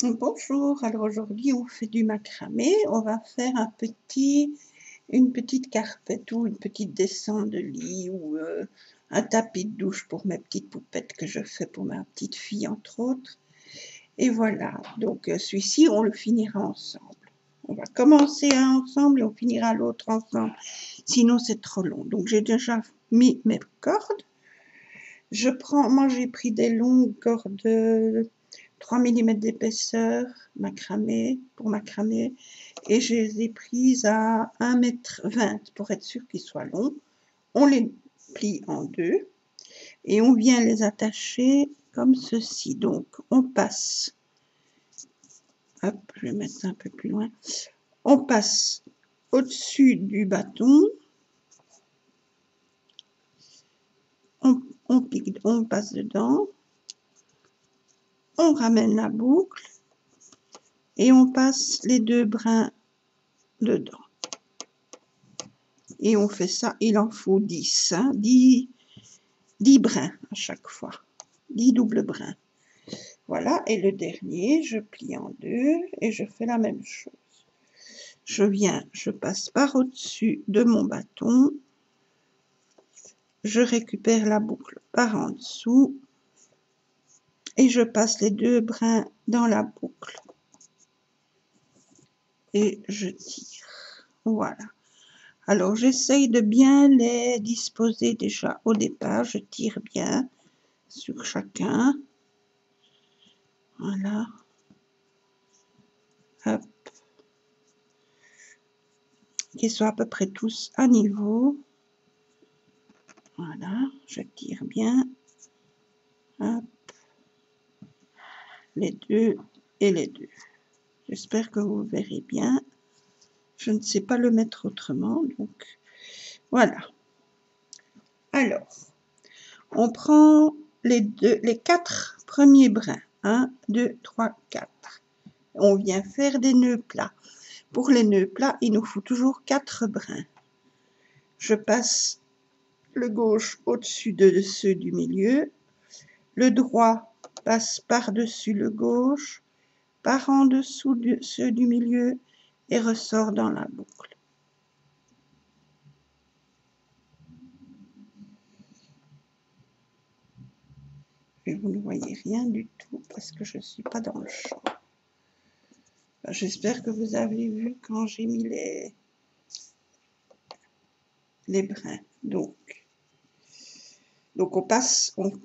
Bonjour, alors aujourd'hui on fait du macramé, on va faire une petite carpette ou une petite descente de lit ou un tapis de douche pour mes petites poupettes que je fais pour ma petite fille entre autres. Et voilà, donc celui-ci on le finira ensemble. On va commencer un ensemble et on finira l'autre ensemble, sinon c'est trop long. Donc j'ai déjà mis mes cordes. Moi j'ai pris des longues cordes 3 mm d'épaisseur pour macramé, et je les ai prises à 1,20 m pour être sûr qu'ils soient longs. On les plie en deux et on vient les attacher comme ceci. Donc on passe, hop, je vais mettre ça un peu plus loin, on passe au-dessus du bâton, on passe dedans, on ramène la boucle et on passe les deux brins dedans. Et on fait ça, il en faut 10, 10 brins à chaque fois, 10 doubles brins. Voilà, et le dernier, je plie en deux et je fais la même chose. Je passe par au-dessus de mon bâton, je récupère la boucle par en dessous et je passe les deux brins dans la boucle. Et je tire, voilà. Alors j'essaye de bien les disposer déjà au départ, je tire bien sur chacun. Voilà. Hop. Qu'ils soient à peu près tous à niveau. Voilà, je tire bien. Hop. Les deux et les deux. J'espère que vous verrez bien. Je ne sais pas le mettre autrement, donc voilà. Alors, on prend les 4 premiers brins. 1, 2, 3, 4. On vient faire des nœuds plats. Pour les nœuds plats, il nous faut toujours 4 brins. Je passe le gauche au-dessus de ceux du milieu. Le droit passe par-dessus le gauche, par en dessous de ceux du milieu et ressort dans la boucle. Et vous ne voyez rien du tout parce que je ne suis pas dans le champ. J'espère que vous avez vu quand j'ai mis les brins. Donc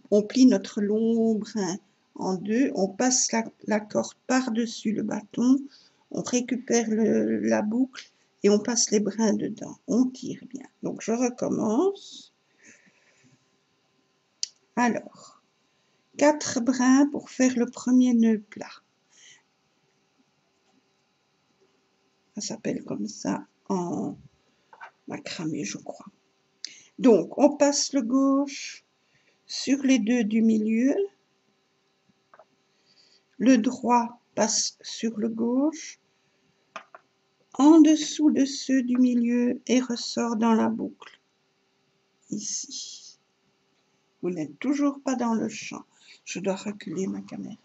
on plie notre long brin en deux, on passe la corde par-dessus le bâton, on récupère la boucle et on passe les brins dedans. On tire bien. Donc je recommence. Alors, 4 brins pour faire le premier nœud plat. Ça s'appelle comme ça en macramé, je crois. Donc, on passe le gauche sur les deux du milieu. Le droit passe sur le gauche, en dessous de ceux du milieu et ressort dans la boucle. Ici. Vous n'êtes toujours pas dans le champ. Je dois reculer ma caméra.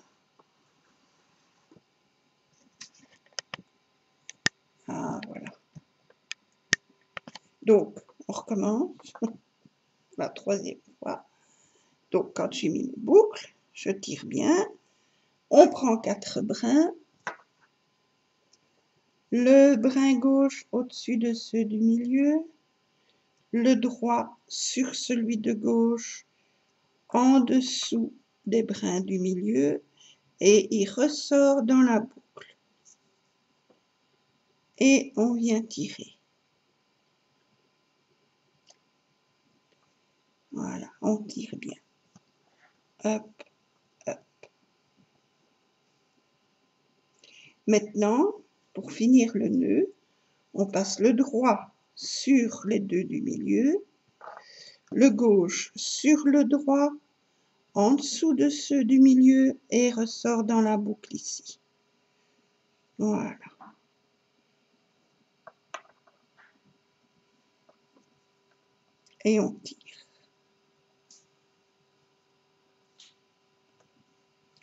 Ah, voilà. Donc, on recommence. La troisième fois. Donc, quand j'ai mis mes boucles, je tire bien. On prend 4 brins. Le brin gauche au-dessus de ceux du milieu. Le droit sur celui de gauche, en dessous des brins du milieu. Et il ressort dans la boucle. Et on vient tirer. Voilà, on tire bien. Hop, hop. Maintenant, pour finir le nœud, on passe le droit sur les deux du milieu, le gauche sur le droit, en dessous de ceux du milieu et ressort dans la boucle ici. Voilà. Et on tire.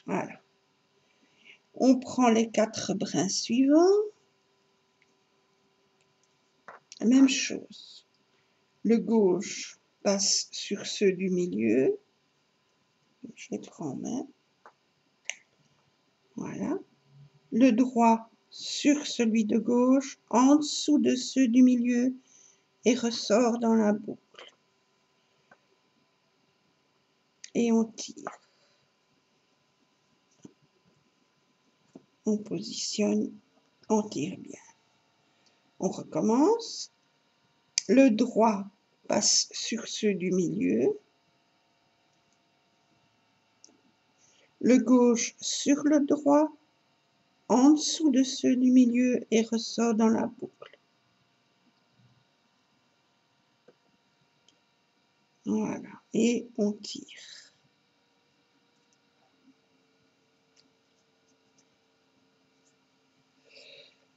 Voilà. On prend les 4 brins suivants. Même chose. Le gauche passe sur ceux du milieu. Je les prends en main. Voilà. Le droit sur celui de gauche, en dessous de ceux du milieu, et ressort dans la boucle. Et on tire. On positionne, on tire bien. On recommence. Le droit passe sur ceux du milieu. Le gauche sur le droit, en dessous de ceux du milieu et ressort dans la boucle. Voilà, et on tire.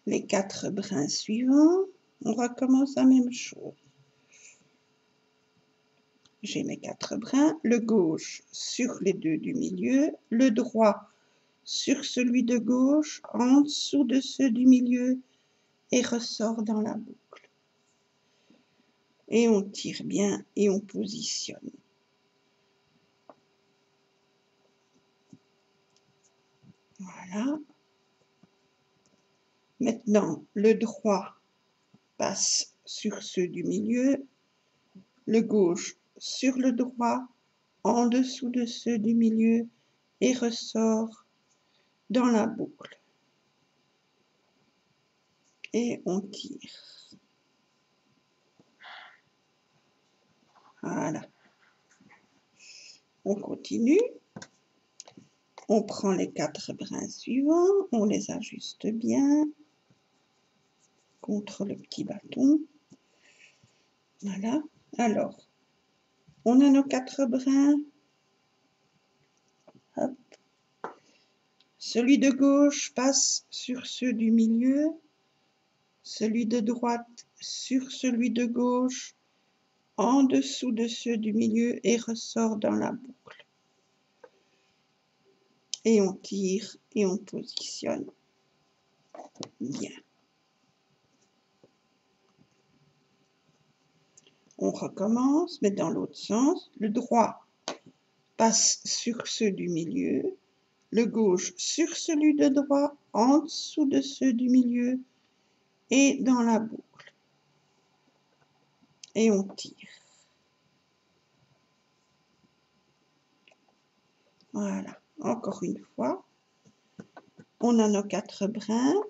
Les 4 brins suivants, on recommence la même chose. J'ai mes 4 brins, le gauche sur les 2 du milieu, le droit sur celui de gauche, en dessous de ceux du milieu et ressort dans la boucle. Et on tire bien et on positionne. Voilà. Maintenant, le droit passe sur ceux du milieu, le gauche sur le droit, en dessous de ceux du milieu et ressort dans la boucle. Et on tire. Voilà. On continue. On prend les 4 brins suivants, on les ajuste bien contre le petit bâton. Voilà. Alors, on a nos 4 brins. Hop. Celui de gauche passe sur ceux du milieu. Celui de droite sur celui de gauche, en dessous de ceux du milieu et ressort dans la boucle. Et on tire et on positionne bien. On recommence, mais dans l'autre sens. Le droit passe sur ceux du milieu, le gauche sur celui de droit, en dessous de ceux du milieu et dans la boucle. Et on tire. Voilà, encore une fois. On a nos 4 brins.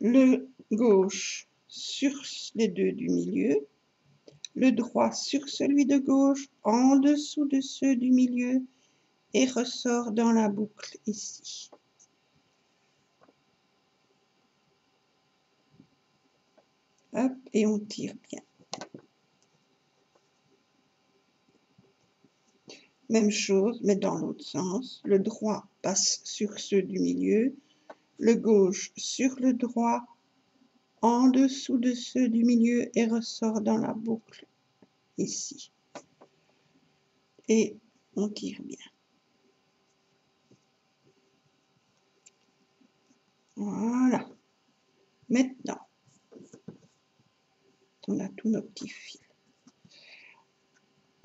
Le gauche sur les 2 du milieu, le droit sur celui de gauche, en dessous de ceux du milieu et ressort dans la boucle ici. Hop, et on tire bien. Même chose, mais dans l'autre sens. Le droit passe sur ceux du milieu, le gauche sur le droit, en dessous de ceux du milieu et ressort dans la boucle ici. Et on tire bien. Voilà. Maintenant, on a tous nos petits fils.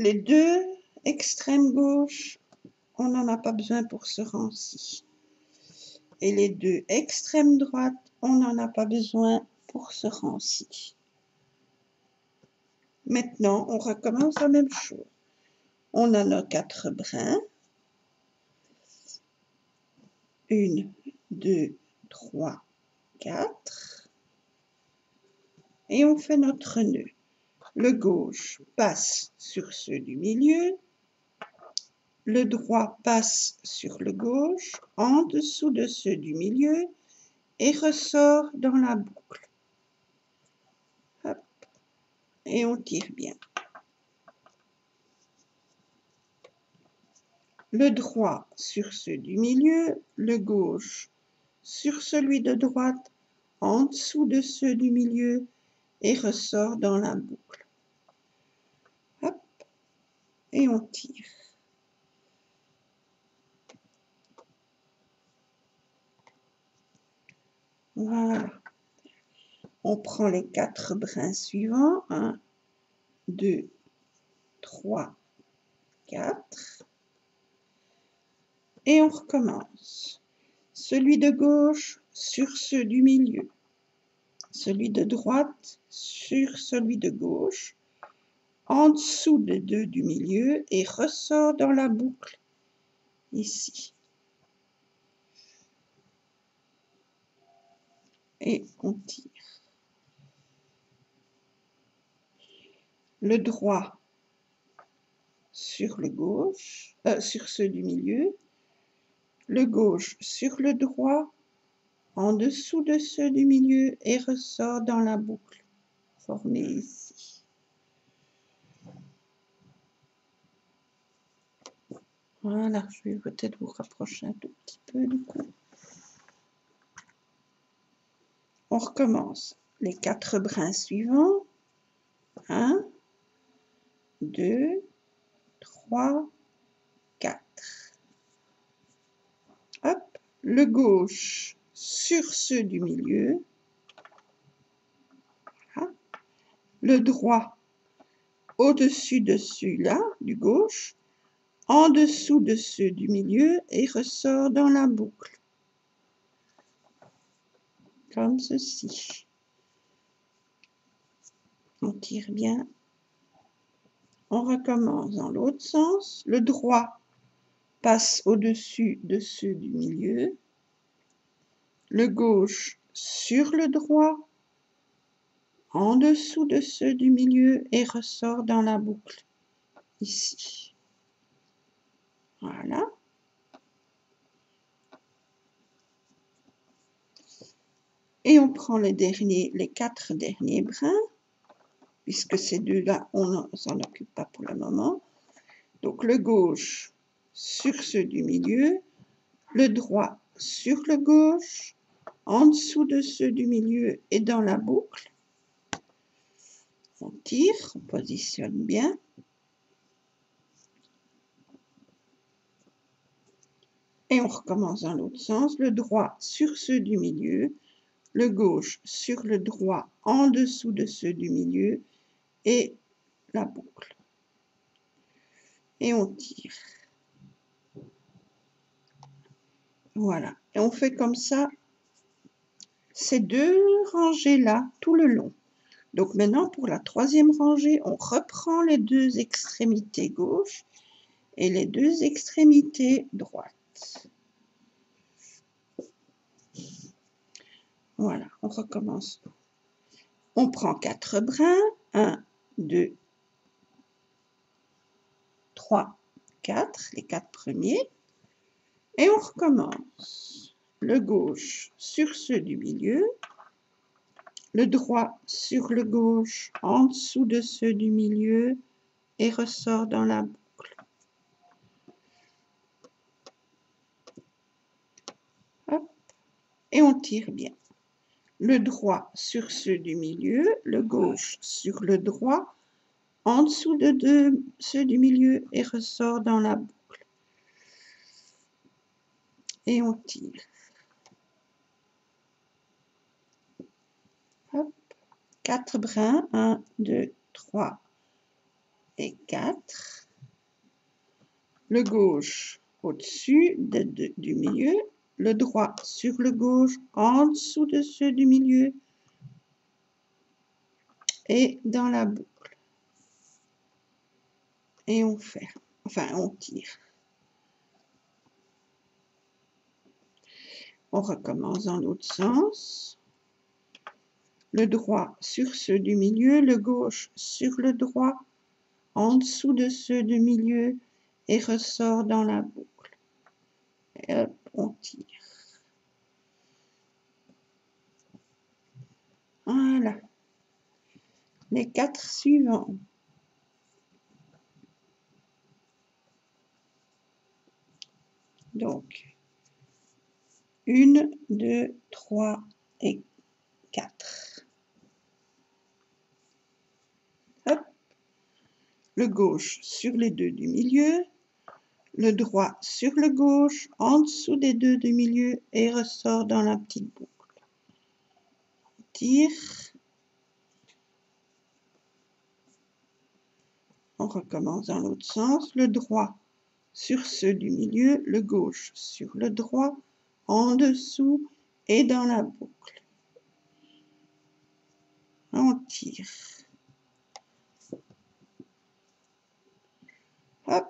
Les 2 extrêmes gauche, on n'en a pas besoin pour ce rang-ci. Et les 2 extrêmes droite, on n'en a pas besoin pour ce rang-ci. Maintenant, on recommence la même chose. On a nos 4 brins. 1, 2, 3, 4. Et on fait notre nœud. Le gauche passe sur ceux du milieu. Le droit passe sur le gauche, en dessous de ceux du milieu, et ressort dans la boucle. Hop. Et on tire bien. Le droit sur ceux du milieu, le gauche sur celui de droite, en dessous de ceux du milieu, et ressort dans la boucle. Hop. Et on tire. Voilà. On prend les 4 brins suivants. 1, 2, 3, 4. Et on recommence. Celui de gauche sur ceux du milieu. Celui de droite sur celui de gauche. En dessous des deux du milieu et ressort dans la boucle ici. Et on tire. Le droit sur le gauche, sur ceux du milieu, le gauche sur le droit, en dessous de ceux du milieu et ressort dans la boucle formée ici. Voilà, je vais peut-être vous rapprocher un tout petit peu du coup. On recommence les 4 brins suivants. 1, 2, 3, 4. Hop, le gauche sur ceux du milieu. Voilà. Le droit au-dessus de celui-là, du gauche, en dessous de ceux du milieu et ressort dans la boucle. Comme ceci. On tire bien. On recommence dans l'autre sens. Le droit passe au-dessus de ceux du milieu. Le gauche sur le droit, en dessous de ceux du milieu et ressort dans la boucle. Ici. Voilà. Et on prend les 4 derniers brins, puisque ces deux-là, on ne s'en occupe pas pour le moment. Donc le gauche sur ceux du milieu, le droit sur le gauche, en dessous de ceux du milieu et dans la boucle. On tire, on positionne bien. Et on recommence dans l'autre sens, le droit sur ceux du milieu, le gauche sur le droit en dessous de ceux du milieu et la boucle. Et on tire. Voilà. Et on fait comme ça ces 2 rangées-là tout le long. Donc maintenant, pour la 3e rangée, on reprend les 2 extrémités gauche et les 2 extrémités droite. Voilà, on recommence. On prend 4 brins. 1, 2, 3, 4, les 4 premiers. Et on recommence. Le gauche sur ceux du milieu. Le droit sur le gauche en dessous de ceux du milieu et ressort dans la boucle. Hop. Et on tire bien. Le droit sur ceux du milieu, le gauche sur le droit, en dessous de ceux du milieu et ressort dans la boucle. Et on tire. Hop. 4 brins, 1, 2, 3 et 4. Le gauche au-dessus du milieu, le droit sur le gauche, en dessous de ceux du milieu et dans la boucle. Et on ferme, enfin on tire. On recommence dans l'autre sens. Le droit sur ceux du milieu, le gauche sur le droit, en dessous de ceux du milieu et ressort dans la boucle. Et hop, on tire. Voilà. Les 4 suivants. Donc, 1, 2, 3 et 4. Hop. Le gauche sur les 2 du milieu, le droit sur le gauche, en dessous des 2 du milieu et ressort dans la petite boucle. tire. On recommence dans l'autre sens. Le droit sur ceux du milieu, le gauche sur le droit, en dessous et dans la boucle. On tire. Hop.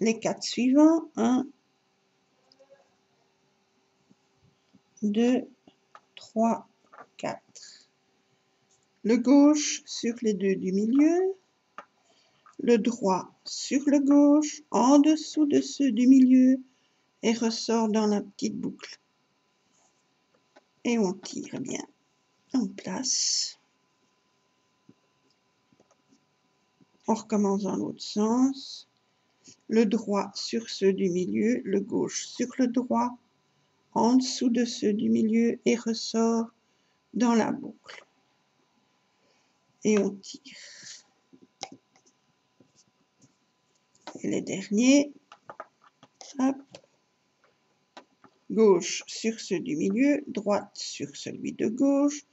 Les 4 suivants. 1, 2, 3, 4. Le gauche sur les 2 du milieu. Le droit sur le gauche, en dessous de ceux du milieu, et ressort dans la petite boucle. Et on tire bien. On place. On recommence dans l'autre sens. Le droit sur ceux du milieu, le gauche sur le droit, en dessous de ceux du milieu, et ressort dans la boucle. Et on tire. Et les derniers, hop, gauche sur ceux du milieu, droite sur celui de gauche,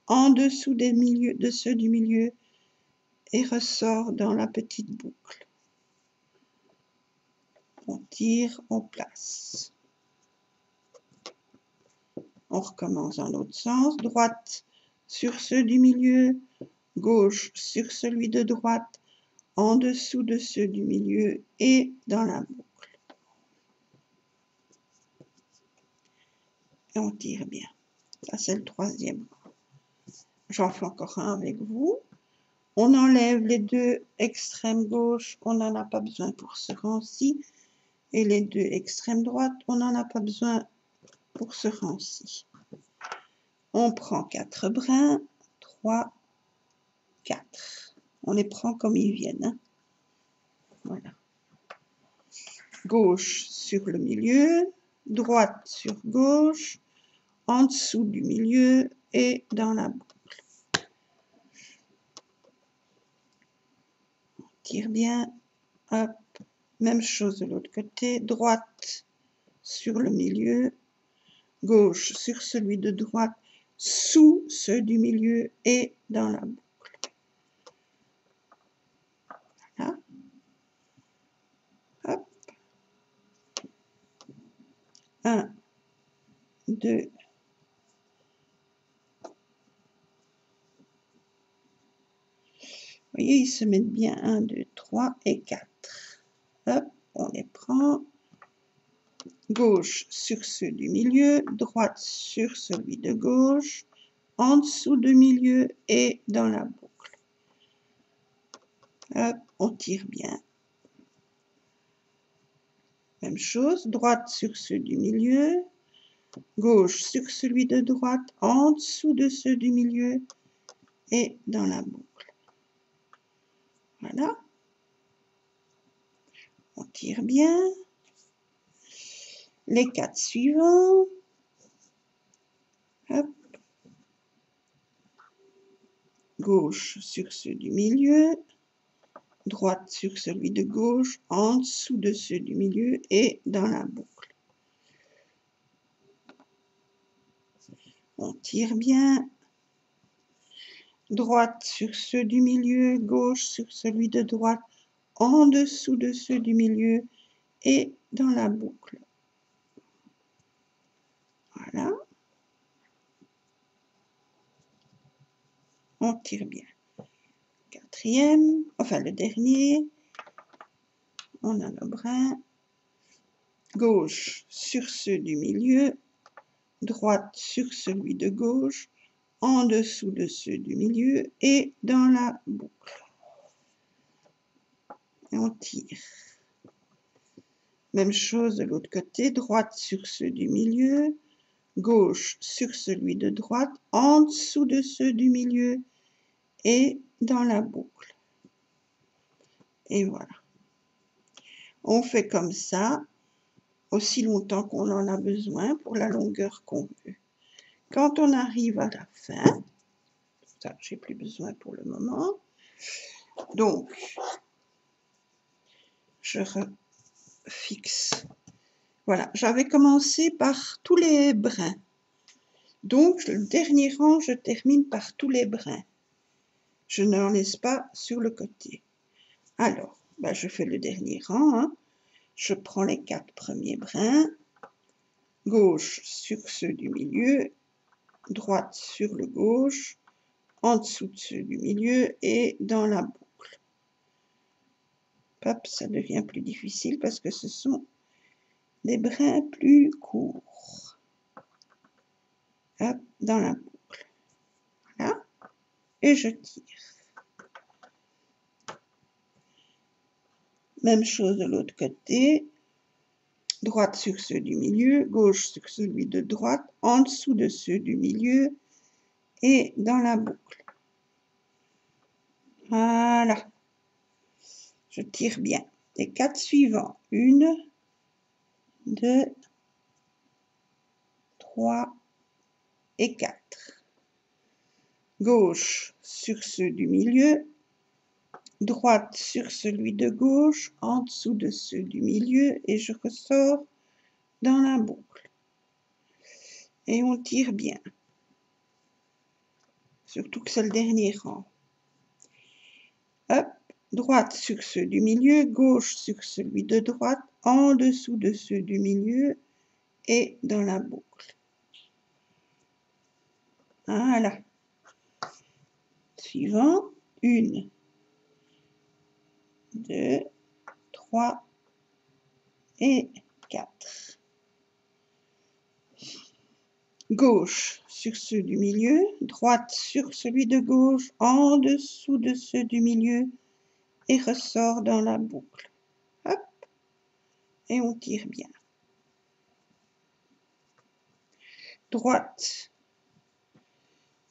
en dessous de ceux du milieu, et ressort dans la petite boucle. On tire, on place. On recommence dans l'autre sens, droite sur ceux du milieu, gauche sur celui de droite, en dessous de ceux du milieu et dans la boucle. Et on tire bien. Ça, c'est le troisième. J'en fais encore un avec vous. On enlève les 2 extrêmes gauche, on n'en a pas besoin pour ce rang-ci. Et les 2 extrêmes droite, on n'en a pas besoin pour ce rang-ci. On prend 4 brins, 3, 4. On les prend comme ils viennent. Hein. Voilà. Gauche sur le milieu, droite sur gauche, en dessous du milieu et dans la boucle. On tire bien. Hop. Même chose de l'autre côté. Droite sur le milieu, gauche sur celui de droite, sous ceux du milieu et dans la boucle. Voilà. Hop. 1, 2, 3. Vous voyez, ils se mettent bien 1, 2, 3 et 4. Hop, on les prend. Gauche sur ceux du milieu, droite sur celui de gauche, en dessous du milieu et dans la boucle. Hop, on tire bien. Même chose, droite sur ceux du milieu, gauche sur celui de droite, en dessous de ceux du milieu et dans la boucle. Voilà. On tire bien. Les 4 suivants. Hop. Gauche sur ceux du milieu, droite sur celui de gauche, en dessous de ceux du milieu et dans la boucle. On tire bien. Droite sur ceux du milieu, gauche sur celui de droite, en dessous de ceux du milieu et dans la boucle. Voilà. On tire bien. Quatrième, enfin le dernier. On a le brin. Gauche sur ceux du milieu, droite sur celui de gauche, en dessous de ceux du milieu et dans la boucle. Et on tire. Même chose de l'autre côté, droite sur ceux du milieu, gauche sur celui de droite, en dessous de ceux du milieu et dans la boucle. Et voilà. On fait comme ça aussi longtemps qu'on en a besoin pour la longueur qu'on veut. Quand on arrive à la fin, ça j'ai plus besoin pour le moment, donc je refixe. Voilà, j'avais commencé par tous les brins. Donc, le dernier rang, je termine par tous les brins. Je n'en laisse pas sur le côté. Alors, je fais le dernier rang. Hein. Je prends les 4 premiers brins, gauche sur ceux du milieu, droite sur le gauche, en dessous de ceux du milieu et dans la boucle. Hop, ça devient plus difficile parce que ce sont des brins plus courts. Hop, dans la boucle. Voilà. Et je tire. Même chose de l'autre côté. Droite sur ceux du milieu, gauche sur celui de droite, en dessous de ceux du milieu et dans la boucle. Voilà. Je tire bien. Les 4 suivants. 1, 2, 3 et 4. Gauche sur ceux du milieu, droite sur celui de gauche, en dessous de ceux du milieu et je ressors dans la boucle. Et on tire bien. Surtout que c'est le dernier rang. Hop, droite sur ceux du milieu, gauche sur celui de droite, en dessous de ceux du milieu et dans la boucle. Voilà. Suivant, 1, 2, 3 et 4. Gauche sur ceux du milieu, droite sur celui de gauche, en dessous de ceux du milieu et ressort dans la boucle. Hop, et on tire bien. Droite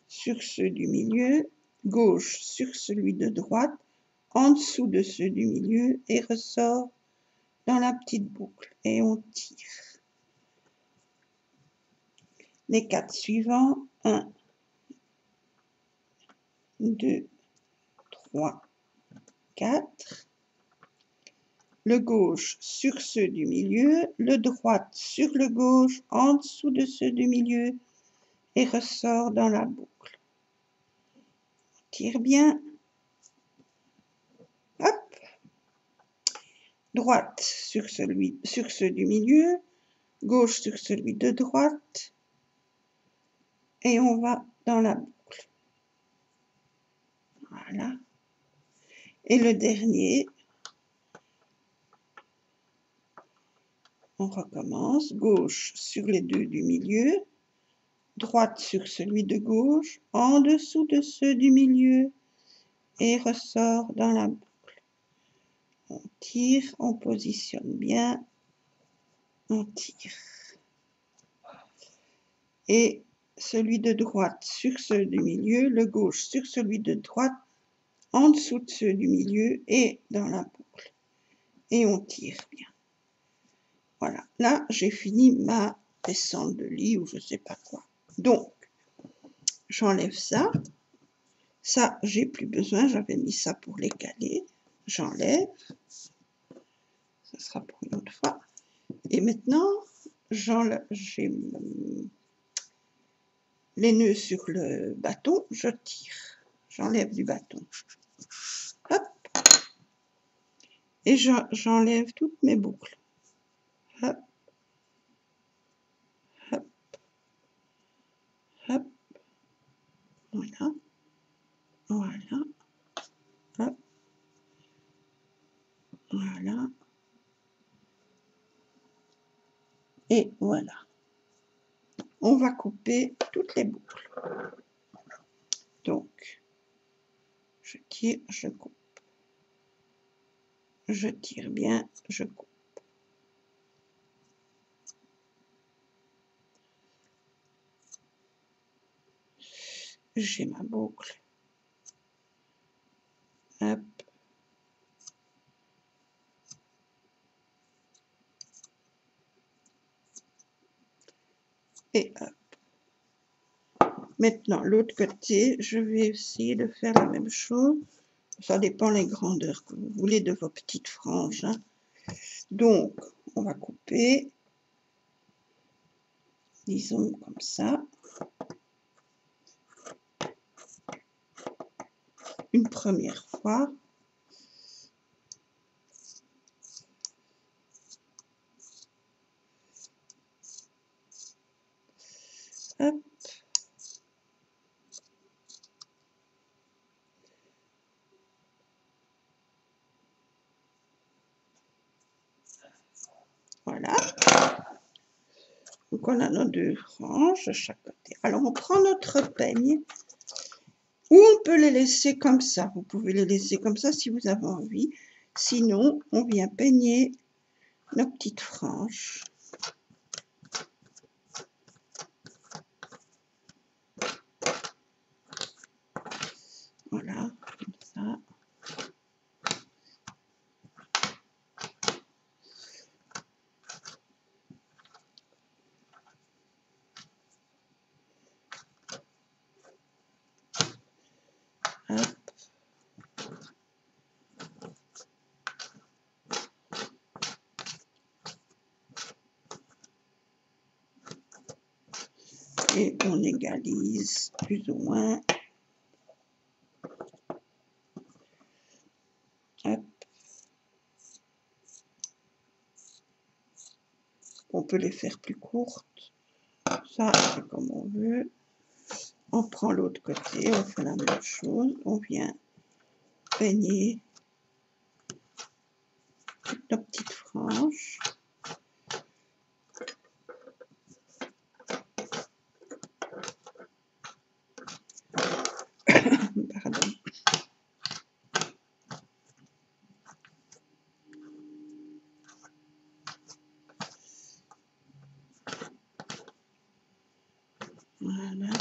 sur ceux du milieu, gauche sur celui de droite, en dessous de ceux du milieu et ressort dans la petite boucle et on tire. Les 4 suivants, 1, 2, 3, 4. Le gauche sur ceux du milieu, le droite sur le gauche, en dessous de ceux du milieu et ressort dans la boucle. On tire bien. Hop. Droite sur ceux du milieu, gauche sur celui de droite et on va dans la boucle. Voilà. Et le dernier, on recommence. Gauche sur les 2 du milieu, droite sur celui de gauche, en dessous de ceux du milieu et ressort dans la boucle. On tire, on positionne bien, on tire. Et celui de droite sur ceux du milieu, le gauche sur celui de droite, en dessous de ceux du milieu et dans la boucle. Et on tire bien. Voilà, là j'ai fini ma descente de lit ou je sais pas quoi. Donc, j'enlève ça. Ça, j'ai plus besoin, j'avais mis ça pour les caler. J'enlève. Ce sera pour une autre fois. Et maintenant, j'ai les nœuds sur le bâton, je tire. J'enlève du bâton. Hop. Et j'enlève toutes mes boucles. Hop. Hop. Hop. Voilà. Voilà. Hop. Voilà. Et voilà. On va couper toutes les boucles. Donc, je tire, je coupe. Je tire bien, je coupe. J'ai ma boucle. Hop. Et hop. Maintenant, l'autre côté, je vais essayer de faire la même chose. Ça dépend les grandeurs que vous voulez de vos petites franges. Hein. Donc, on va couper, disons comme ça. une première fois. Hop. Voilà. Donc on a nos deux franges de chaque côté. Alors on prend notre peigne, ou on peut les laisser comme ça. Vous pouvez les laisser comme ça si vous avez envie. Sinon, on vient peigner nos petites franges. Voilà, comme ça. Hop. Et on égalise plus ou moins. Hop. On peut les faire plus courtes. Ça, c'est comme on veut. On prend l'autre côté, on fait la même chose. On vient peigner toutes nos petites franges. Pardon. Voilà.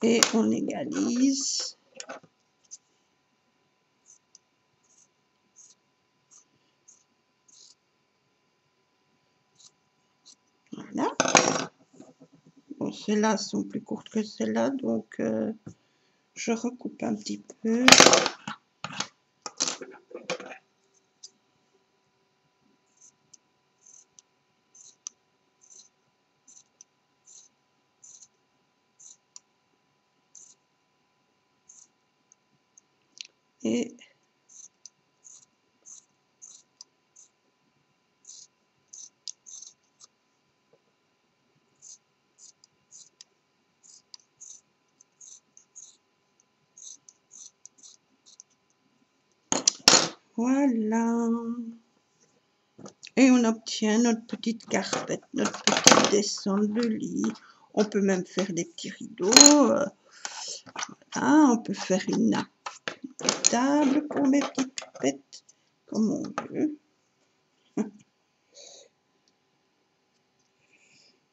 Et on égalise. Voilà. Bon, celles-là sont plus courtes que celles-là, donc je recoupe un petit peu. Et voilà. Et on obtient notre petite carpette, notre petite descente de lit. On peut même faire des petits rideaux. Voilà. On peut faire une nappe table pour mes petites poupettes, comme on veut.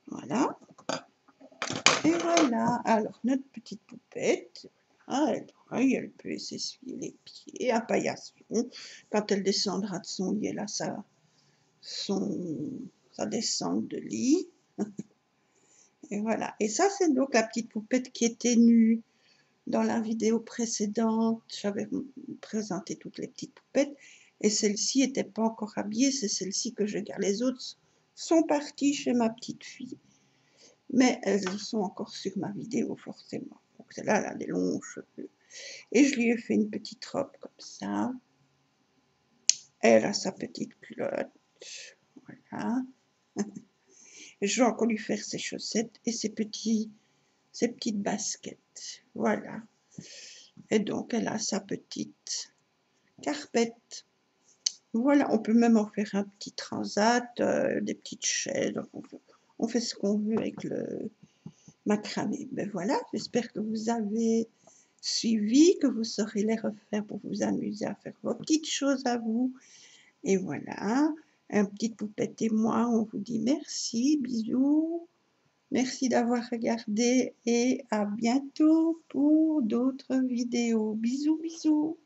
Voilà. Et voilà. Alors, notre petite poupette, elle peut s'essuyer les pieds, un paillasson. Quand elle descendra de son lit, elle a sa descente de lit. Et voilà. Et ça, c'est donc la petite poupette qui était nue. Dans la vidéo précédente, j'avais présenté toutes les petites poupettes. Et celle-ci n'était pas encore habillée. C'est celle-ci que je garde. Les autres sont parties chez ma petite fille. Mais elles sont encore sur ma vidéo, forcément. Donc celle-là, elle a des longs cheveux. Et je lui ai fait une petite robe comme ça. Elle a sa petite culotte. Voilà. Et je vais encore lui faire ses chaussettes et ses petites baskets. Voilà. Et donc, elle a sa petite carpette. Voilà, on peut même en faire un petit transat, des petites chaises. On fait ce qu'on veut avec le macramé. Ben voilà, j'espère que vous avez suivi, que vous saurez les refaire pour vous amuser à faire vos petites choses à vous. Et voilà, un petit poupette et moi, on vous dit merci, bisous. Merci d'avoir regardé et à bientôt pour d'autres vidéos. Bisous, bisous.